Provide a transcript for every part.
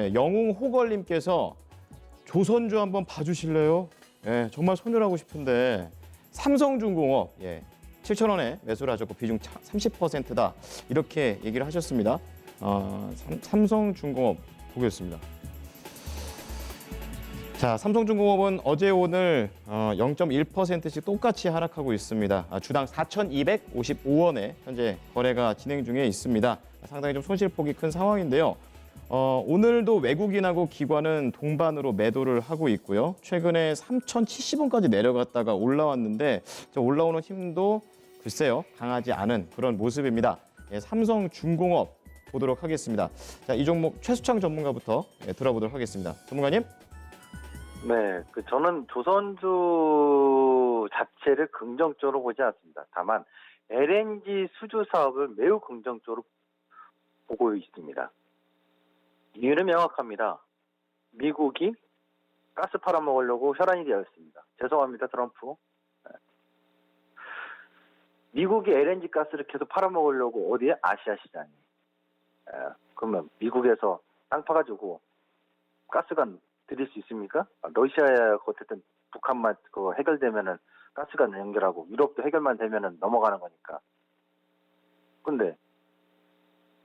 예, 영웅 호걸님께서 조선주 한번 봐주실래요? 예, 정말 손절하고 싶은데 삼성중공업 7,000원에 매수를 하셨고 비중 30%다 이렇게 얘기를 하셨습니다. 삼성중공업 보겠습니다. 자, 삼성중공업은 어제 오늘 0.1%씩 똑같이 하락하고 있습니다. 주당 4,255원에 현재 거래가 진행 중에 있습니다. 상당히 좀 손실폭이 큰 상황인데요. 오늘도 외국인하고 기관은 동반으로 매도를 하고 있고요. 최근에 3,070원까지 내려갔다가 올라왔는데 올라오는 힘도 글쎄요, 강하지 않은 그런 모습입니다. 예, 삼성중공업 보도록 하겠습니다. 자, 이 종목 최수창 전문가부터 들어보도록 하겠습니다. 전문가님. 네, 저는 조선주 자체를 긍정적으로 보지 않습니다. 다만 LNG 수주 사업을 매우 긍정적으로 보고 있습니다. 이유는 명확합니다. 미국이 가스 팔아먹으려고 혈안이 되었습니다. 죄송합니다, 트럼프. 미국이 LNG 가스를 계속 팔아먹으려고 어디에? 아시아 시장에. 그러면 미국에서 땅 파가지고 가스가 드릴 수 있습니까? 러시아야 어쨌든 북한만 해결되면은 가스가 연결하고 유럽도 해결만 되면은 넘어가는 거니까. 근데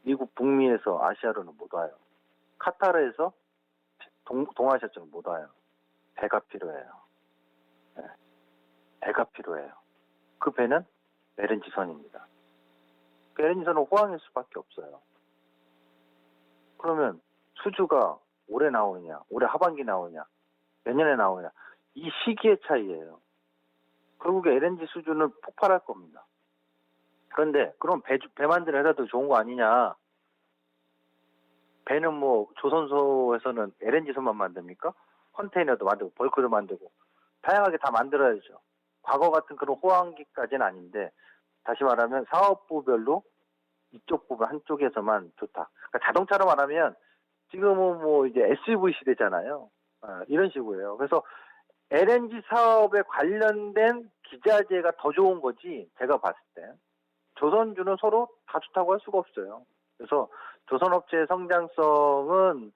미국 북미에서 아시아로는 못 와요. 카타르에서 동아시아 쪽은 못 와요. 배가 필요해요. 네. 배가 필요해요. 그 배는 LNG선입니다. 그 LNG선은 호황일 수밖에 없어요. 그러면 수주가 올해 나오느냐, 올해 하반기 나오느냐, 내년에 나오느냐, 이 시기의 차이예요. 결국에 LNG 수주는 폭발할 겁니다. 그런데 그럼 배 만드는 회사도 좋은 거 아니냐? 배는 뭐 조선소에서는 LNG선만 만듭니까? 컨테이너도 만들고 벌크도 만들고 다양하게 다 만들어야죠. 과거 같은 그런 호황기까지는 아닌데 다시 말하면 사업부별로 이쪽 부분 한쪽에서만 좋다. 그러니까 자동차로 말하면 지금은 뭐 이제 SUV 시대잖아요. 이런 식으로요. 그래서 LNG 사업에 관련된 기자재가 더 좋은 거지 제가 봤을 때 조선주는 서로 다 좋다고 할 수가 없어요. 그래서 조선업체의 성장성은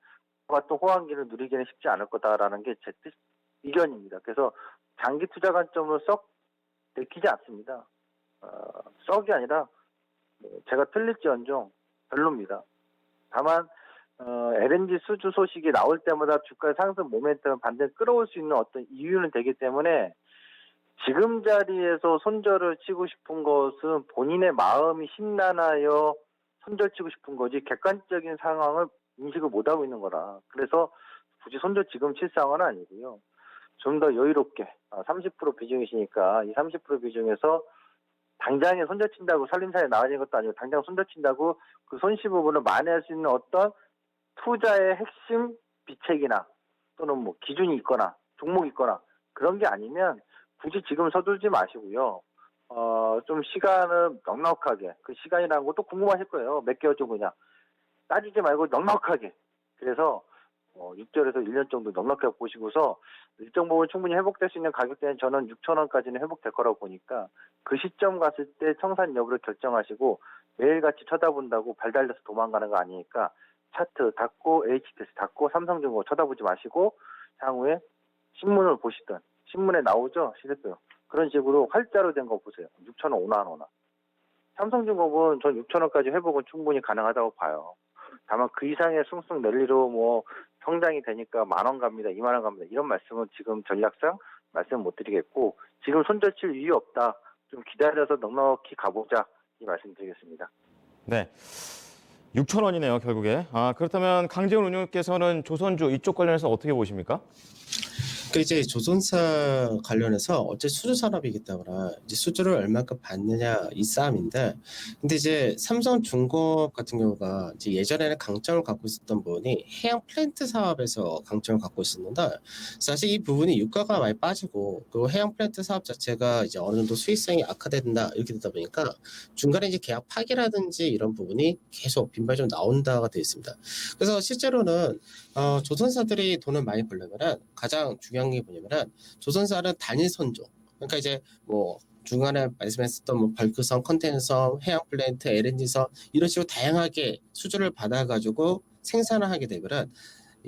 같은 호황기를 누리기는 쉽지 않을 거다라는 게 제 의견입니다. 그래서 장기 투자 관점으로 썩 내키지 않습니다. 썩이 아니라 제가 틀릴지언정 별로입니다. 다만 LNG 수주 소식이 나올 때마다 주가의 상승 모멘텀을 반대로 끌어올 수 있는 어떤 이유는 되기 때문에 지금 자리에서 손절을 치고 싶은 것은 본인의 마음이 심란하여 손절치고 싶은 거지 객관적인 상황을 인식을 못하고 있는 거라. 그래서 굳이 손절 지금 칠 상황은 아니고요. 좀 더 여유롭게 30% 비중이시니까 이 30% 비중에서 당장에 손절친다고 살림살이 나가는 것도 아니고 당장 손절친다고 그 손실 부분을 만회할 수 있는 어떤 투자의 핵심 비책이나 또는 뭐 기준이 있거나 종목이 있거나 그런 게 아니면 굳이 지금 서둘지 마시고요. 좀 시간을 넉넉하게 그 시간이라는 것도 궁금하실 거예요. 몇 개월 정도냐. 따지지 말고 넉넉하게. 그래서 6개월에서 1년 정도 넉넉하게 보시고서 일정 부분 충분히 회복될 수 있는 가격대는 저는 6,000원까지는 회복될 거라고 보니까 그 시점 갔을 때 청산 여부를 결정하시고 매일같이 쳐다본다고 발 달려서 도망가는 거 아니니까 차트 닫고 HTS 닫고 삼성중공업 쳐다보지 마시고 향후에 신문을 보시든 신문에 나오죠 시세표 그런 식으로 활자로 된 거 보세요. 6,000원 오나 안 오나. 삼성중공업은 전 6,000원까지 회복은 충분히 가능하다고 봐요. 다만 그 이상의 숭숭 랠리로 뭐 성장이 되니까 10,000원 갑니다, 20,000원 갑니다 이런 말씀은 지금 전략상 말씀 못 드리겠고 지금 손절칠 이유 없다. 좀 기다려서 넉넉히 가보자 이 말씀 드리겠습니다. 네. 6,000원이네요, 결국에. 그렇다면 강재훈 의원님께서는 조선주 이쪽 관련해서 어떻게 보십니까? 그 이제 조선사 관련해서 어째 수주 산업이기 때문에 이제 수주를 얼마큼 받느냐 이 싸움인데, 근데 이제 삼성중공업 같은 경우가 이제 예전에는 강점을 갖고 있었던 부분이 해양 플랜트 사업에서 강점을 갖고 있었는데, 사실 이 부분이 유가가 많이 빠지고 그 해양 플랜트 사업 자체가 이제 어느 정도 수익성이 악화된다 이렇게 되다 보니까 중간에 이제 계약 파기라든지 이런 부분이 계속 빈발이 좀 나온다가 되어 있습니다. 그래서 실제로는 조선사들이 돈을 많이 벌려면은 가장 중요한 게 뭐냐면은 조선사는 단일 선조. 그러니까 이제 뭐 중간에 말씀했었던 뭐 벌크선, 컨테이너선, 해양 플랜트, LNG선 이런 식으로 다양하게 수주를 받아가지고 생산을 하게 되면은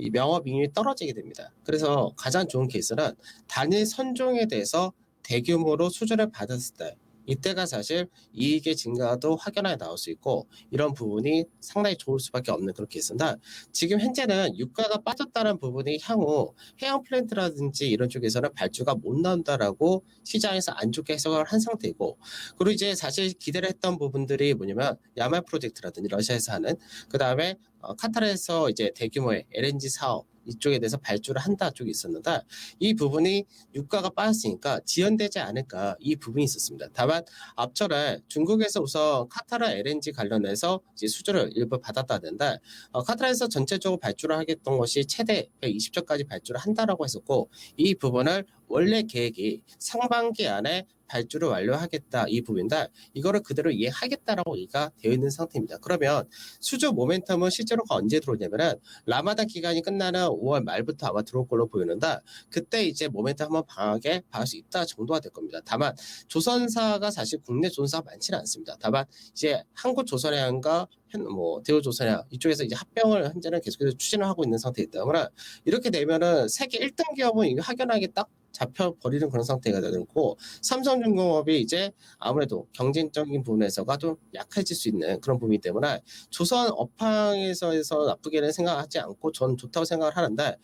이 영업이익률이 떨어지게 됩니다. 그래서 가장 좋은 케이스는 단일 선종에 대해서 대규모로 수주를 받았을 때 이때가 사실 이익의 증가도 확연하게 나올 수 있고 이런 부분이 상당히 좋을 수밖에 없는 그런 케이스인데 지금 현재는 유가가 빠졌다는 부분이 향후 해양 플랜트라든지 이런 쪽에서는 발주가 못 나온다라고 시장에서 안 좋게 해석을 한 상태이고 그리고 이제 사실 기대를 했던 부분들이 뭐냐면 야말 프로젝트라든지 러시아에서 하는 그 다음에 카타르에서 이제 대규모의 LNG 사업 이쪽에 대해서 발주를 한다 쪽이 있었는데 이 부분이 유가가 빠졌으니까 지연되지 않을까 이 부분이 있었습니다. 다만 앞전에 중국에서 우선 카타르 LNG 관련해서 이제 수주를 일부 받았다는데 카타르에서 전체적으로 발주를 하겠던 것이 최대 120조까지 발주를 한다라고 했었고 이 부분을 원래 계획이 상반기 안에 발주를 완료하겠다 이 부분인데 이거를 그대로 이해하겠다라고 얘기가 되어 있는 상태입니다. 그러면 수주 모멘텀은 실제로 언제 들어오냐면은 라마단 기간이 끝나는 5월 말부터 아마 들어올 걸로 보이는데 그때 이제 모멘텀 한번 강하게 받을 수 있다 정도가 될 겁니다. 다만 조선사가 사실 국내 조선사가 많지는 않습니다. 다만 이제 한국조선해양과 대우조선해양 이쪽에서 이제 합병을 현재는 계속해서 추진을 하고 있는 상태이기 때문에 이렇게 되면은 세계 1등 기업은 이게 확연하게 딱 잡혀버리는 그런 상태가 되고 삼성중공업이 이제 아무래도 경쟁적인 부분에서가 좀 약해질 수 있는 그런 부분이기 때문에 조선 업황에서 나쁘게는 생각하지 않고 전 좋다고 생각을 하는데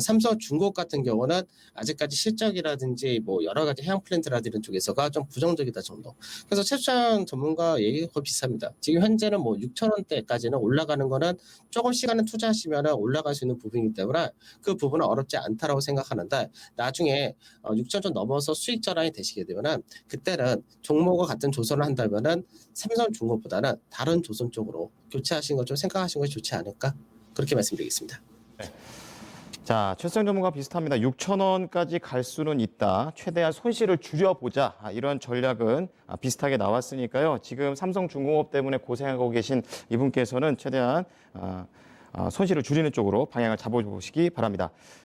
삼성중공업 같은 경우는 아직까지 실적이라든지 뭐 여러 가지 해양 플랜트라든지 이런 쪽에서가 좀 부정적이다 정도. 그래서 최수장 전문가 얘기가 거의 비슷합니다. 지금 현재는 뭐 6천 원대까지는 올라가는 거는 조금 시간을 투자하시면 올라갈 수 있는 부분이기 때문에 그 부분은 어렵지 않다라고 생각하는데 나중에 6천 원 넘어서 수익 전환이 되시게 되면은 그때는 종목과 같은 조선을 한다면은 삼성중공업보다는 다른 조선 쪽으로 교체하시는 걸 좀 생각하시는 것이 좋지 않을까 그렇게 말씀드리겠습니다. 자, 최수영 전문가 비슷합니다. 6천 원까지 갈 수는 있다. 최대한 손실을 줄여보자. 이런 전략은 비슷하게 나왔으니까요. 지금 삼성중공업 때문에 고생하고 계신 이분께서는 최대한 손실을 줄이는 쪽으로 방향을 잡아보시기 바랍니다.